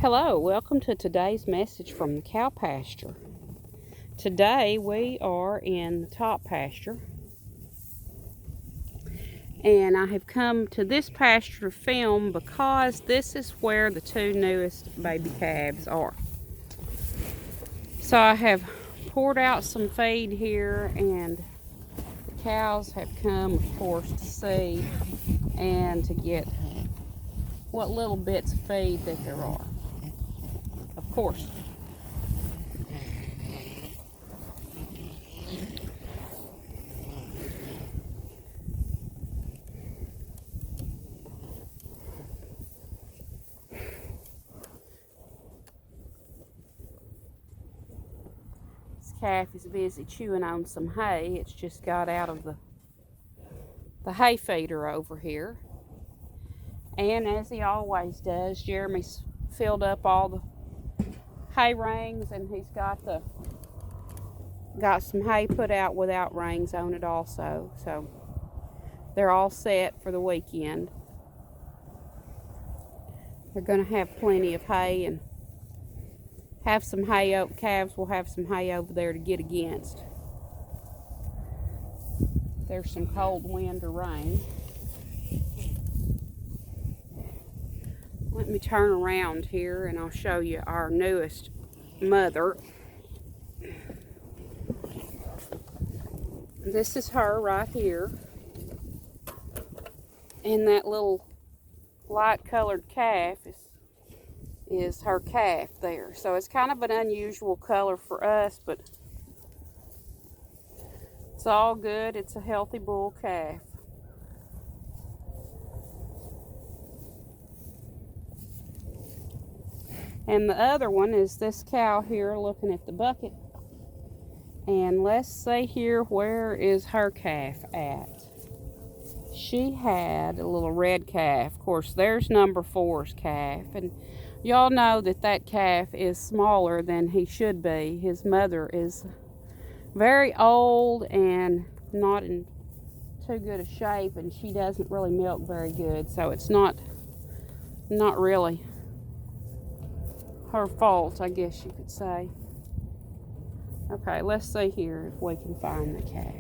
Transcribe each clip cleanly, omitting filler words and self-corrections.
Hello, welcome to today's message from the cow pasture. Today we are in the top pasture, and I have come to this pasture to film because this is where the two newest baby calves are. So I have poured out some feed here, and the cows have come, of course, to see and to get what little bits of feed that there are. Of course, calf is busy chewing on some hay. It's just got out of the hay feeder over here, and as he always does, Jeremy's filled up all the hay rings, and he's got some hay put out without rings on it also, so they're all set for the weekend. They're going to have plenty of hay and have some hay. Calves will have some hay over there to get against. There's some cold wind or rain. Let me turn around here and I'll show you our newest mother. This is her right here. And that little light colored calf is her calf there. So it's kind of an unusual color for us, but it's all good. It's a healthy bull calf. And the other one is this cow here looking at the bucket. And let's see here, where is her calf at? She had a little red calf. Of course, there's number 4's calf. And y'all know that calf is smaller than he should be. His mother is very old and not in too good a shape, and she doesn't really milk very good. So it's not really her fault, I guess you could say. Okay, let's see here if we can find the calf.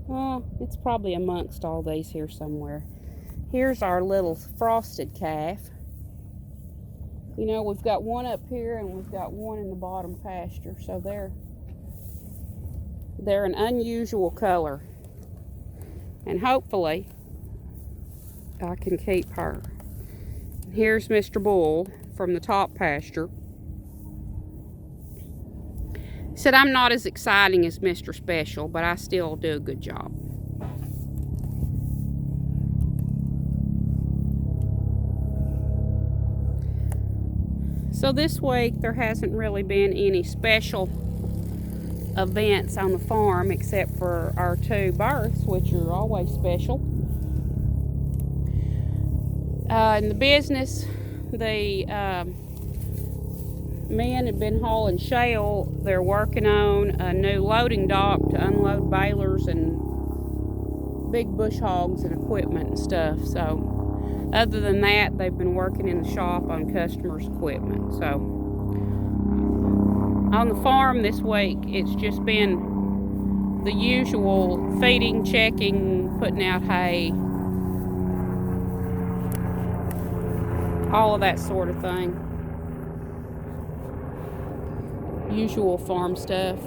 Well, it's probably amongst all these here somewhere. Here's our little frosted calf. You know, we've got one up here and we've got one in the bottom pasture, so they're an unusual color. And hopefully I can keep her. Here's Mr. Bull from the top pasture. He said, I'm not as exciting as Mr. Special, but I still do a good job. So this week there hasn't really been any special events on the farm except for our 2 births, which are always special. In the business, the men have been hauling shale. They're working on a new loading dock to unload balers and big bush hogs and equipment and stuff. So other than that, they've been working in the shop on customers' equipment. So on the farm this week, it's just been the usual feeding, checking, putting out hay, all of that sort of thing. Usual farm stuff.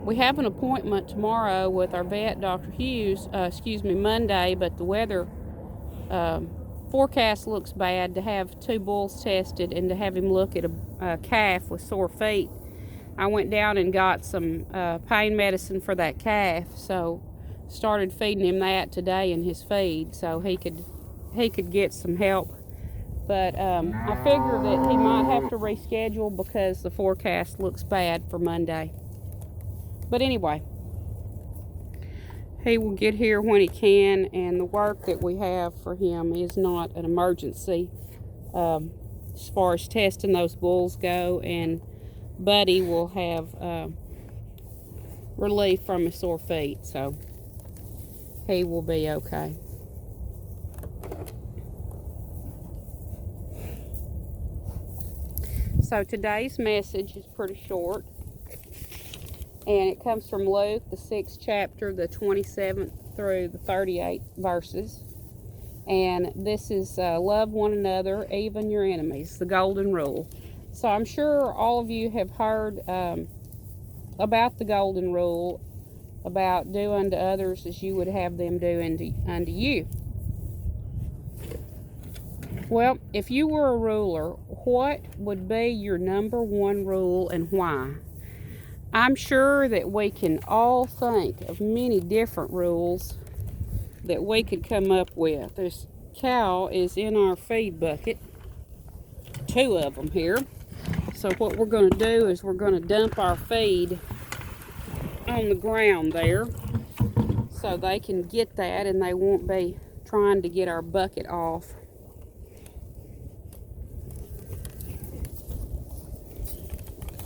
We have an appointment tomorrow with our vet, Dr. Hughes, Monday, but the weather forecast looks bad to have 2 bulls tested and to have him look at a calf with sore feet. I went down and got some pain medicine for that calf, so started feeding him that today in his feed so he could get some help. But I figure that he might have to reschedule because the forecast looks bad for Monday. But anyway, he will get here when he can, and the work that we have for him is not an emergency as far as testing those bulls go, and Buddy will have relief from his sore feet, so he will be okay. So today's message is pretty short, and it comes from Luke, the 6th chapter, the 27th through the 38th verses. And this is love one another, even your enemies, the golden rule. So I'm sure all of you have heard about the golden rule, about do unto others as you would have them do unto you. Well, if you were a ruler, what would be your number one rule and why? I'm sure that we can all think of many different rules that we could come up with. This cow is in our feed bucket, 2 of them here. So what we're going to do is we're going to dump our feed on the ground there so they can get that and they won't be trying to get our bucket off.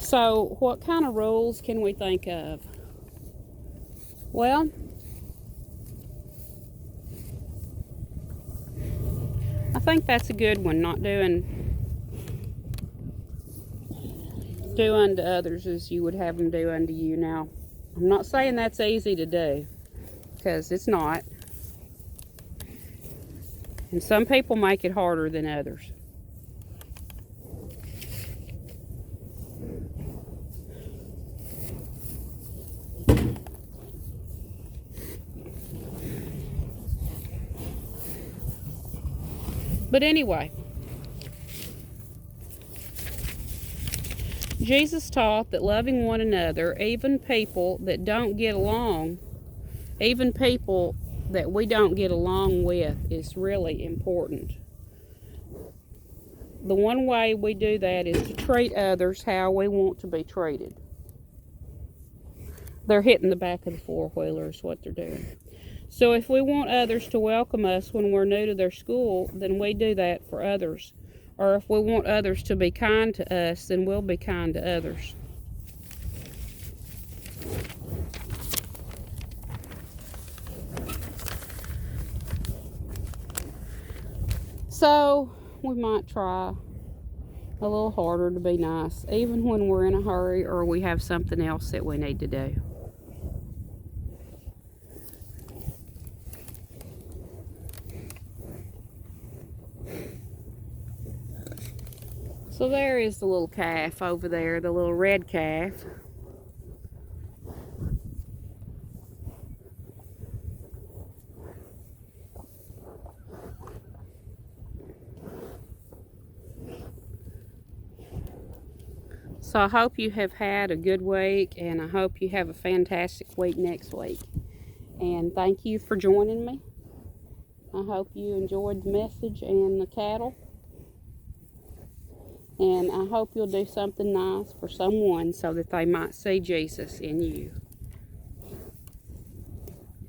So what kind of rules can we think of? Well, I think that's a good one, not do unto others as you would have them do unto you. Now, I'm not saying that's easy to do, because it's not. And some people make it harder than others. But anyway, Jesus taught that loving one another, even people that don't get along, even people that we don't get along with, is really important. The one way we do that is to treat others how we want to be treated. They're hitting the back of the four-wheeler is what they're doing. So if we want others to welcome us when we're new to their school, then we do that for others. Or if we want others to be kind to us, then we'll be kind to others. So we might try a little harder to be nice, even when we're in a hurry or we have something else that we need to do. So there is the little calf over there, the little red calf. So I hope you have had a good week, and I hope you have a fantastic week next week. And thank you for joining me. I hope you enjoyed the message and the cattle. And I hope you'll do something nice for someone so that they might see Jesus in you.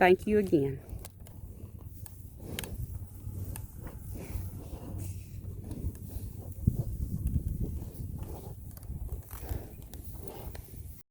Thank you again.